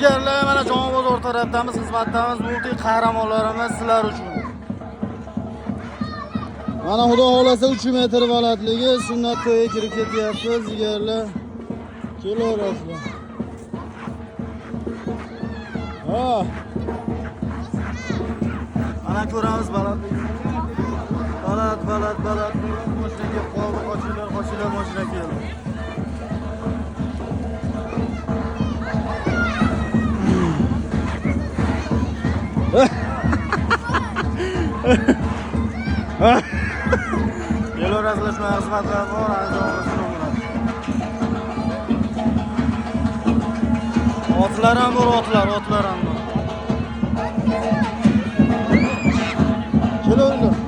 jigarlar, mana Joma bozor tarafdamiz, xizmatdamiz, multi qahramonlarimiz sizlar uchun. Mana xudo xolasa 3 metr balandligi sunnat to'yiga kirib ketyapti, jigarlar. Kelaverasizlar. Ha. Mana ko'ramiz balandligini. Baland. Mashinaga qoldi, qochinglar, mashina keldi. Kelaverasizlar, shunaqa xizmatlar bor, otlar ham bor, otlar ham bor. Kelaveringlar.